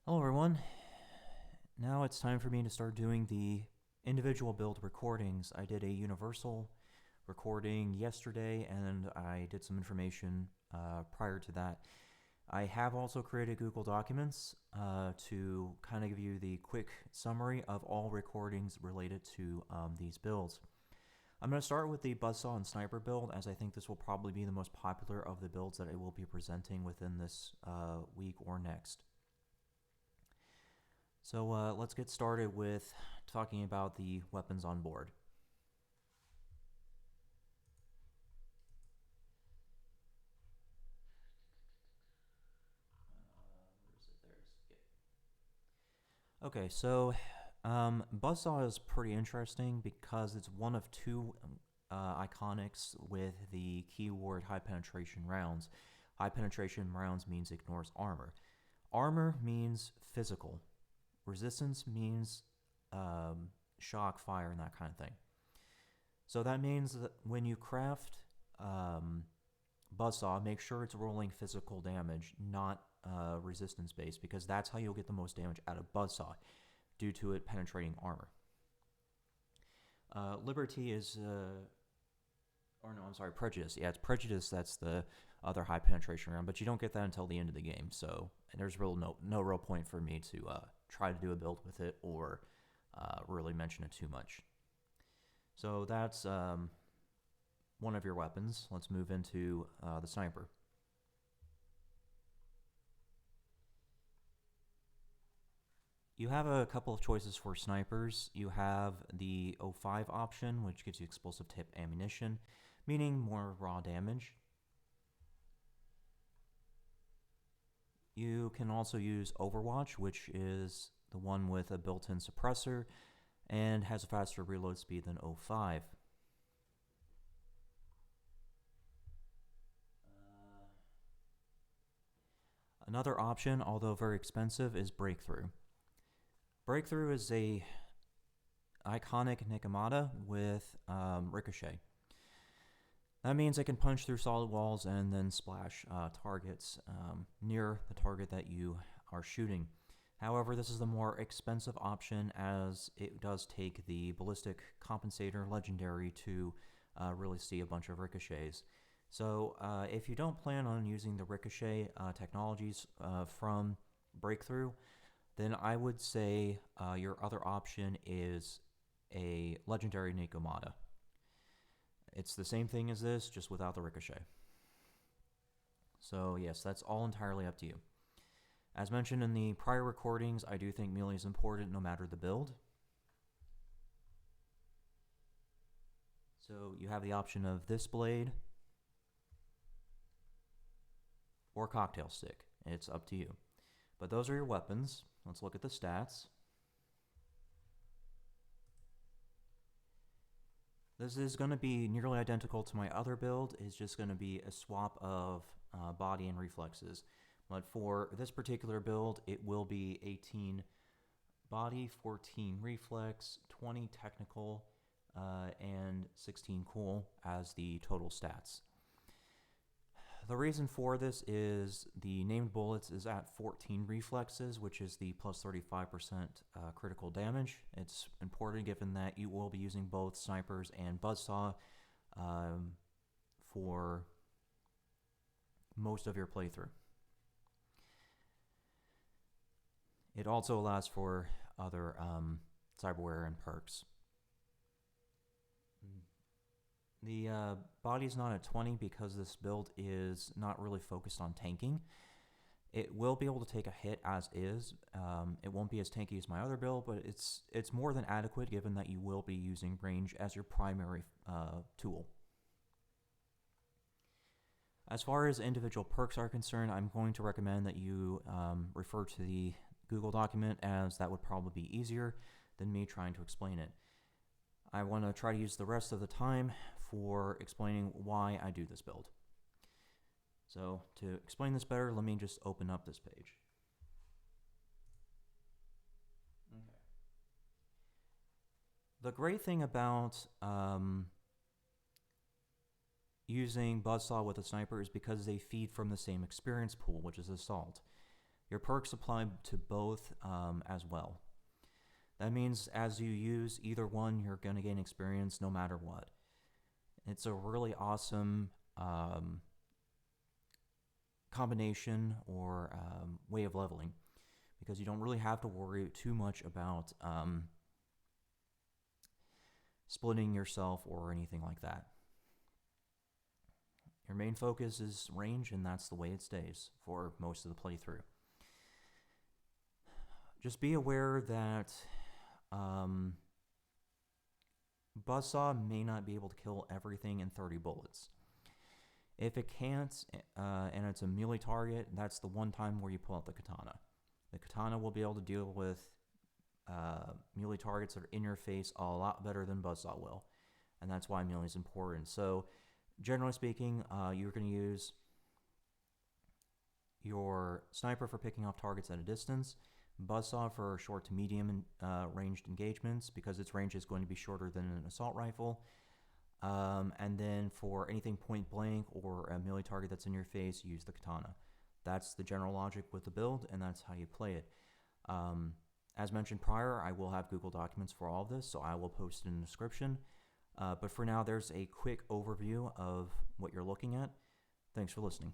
Hello everyone. Now it's time for me to start doing the individual build recordings. I did a universal recording yesterday and I did some information prior to that. I have also created Google Documents to kind of give you the quick summary of all recordings related to these builds. I'm going to start with the Buzzsaw and Sniper build, as I think this will probably be the most popular of the builds that I will be presenting within this week or next. So let's get started with talking about the weapons on board. Okay, so Buzzsaw is pretty interesting because it's one of two iconics with the keyword high penetration rounds. High penetration rounds means ignores armor. Armor means physical. Resistance means shock, fire, and that kind of thing. So that means that when you craft Buzzsaw, make sure it's rolling physical damage, not resistance based, because that's how you'll get the most damage out of Buzzsaw, due to it penetrating armor. Liberty is, Prejudice. Yeah, it's Prejudice that's the other high penetration round, but you don't get that until the end of the game, so there's no real point for me to try to do a build with it or really mention it too much. So that's one of your weapons. Let's move into the Sniper. You have a couple of choices for snipers. You have the 05 option, which gives you explosive tip ammunition, meaning more raw damage. You can also use Overwatch, which is the one with a built-in suppressor and has a faster reload speed than 05. Another option, although very expensive, is Breakthrough. Breakthrough is a iconic Nikomata with Ricochet. That means it can punch through solid walls and then splash targets near the target that you are shooting. However, this is the more expensive option, as it does take the Ballistic Compensator Legendary to really see a bunch of ricochets. So if you don't plan on using the ricochet technologies from Breakthrough, then I would say your other option is a Legendary Nikomata. It's the same thing as this, just without the ricochet. So yes, that's all entirely up to you. As mentioned in the prior recordings, I do think melee is important no matter the build. So you have the option of this blade or cocktail stick. It's up to you. But those are your weapons. Let's look at the stats. This is going to be nearly identical to my other build. It's just going to be a swap of body and reflexes. But for this particular build, it will be 18 body, 14 reflex, 20 technical, and 16 cool as the total stats. The reason for this is the named bullets is at 14 reflexes, which is the plus 35% critical damage. It's important given that you will be using both snipers and Buzzsaw for most of your playthrough. It also allows for other cyberware and perks. The body's not at 20 because this build is not really focused on tanking. It will be able to take a hit as is. It won't be as tanky as my other build, but it's more than adequate given that you will be using range as your primary tool. As far as individual perks are concerned, I'm going to recommend that you refer to the Google document, as that would probably be easier than me trying to explain it. I want to try to use the rest of the time for explaining why I do this build. So to explain this better, let me just open up this page. Okay. The great thing about using Buzzsaw with a sniper is because they feed from the same experience pool, which is Assault. Your perks apply to both as well. That means as you use either one, you're going to gain experience no matter what. It's a really awesome combination or way of leveling, because you don't really have to worry too much about splitting yourself or anything like that. Your main focus is range, and that's the way it stays for most of the playthrough. Just be aware that Buzzsaw may not be able to kill everything in 30 bullets. If it can't, and it's a melee target, that's the one time where you pull out the katana. The katana will be able to deal with melee targets that are in your face a lot better than Buzzsaw will, and that's why melee is important. So, generally speaking, you're going to use your sniper for picking off targets at a distance, Buzzsaw for short to medium ranged engagements, because its range is going to be shorter than an assault rifle. And then for anything point blank or a melee target that's in your face, use the katana. That's the general logic with the build, and that's how you play it. As mentioned prior, I will have Google Documents for all of this, so I will post it in the description. But for now, there's a quick overview of what you're looking at. Thanks for listening.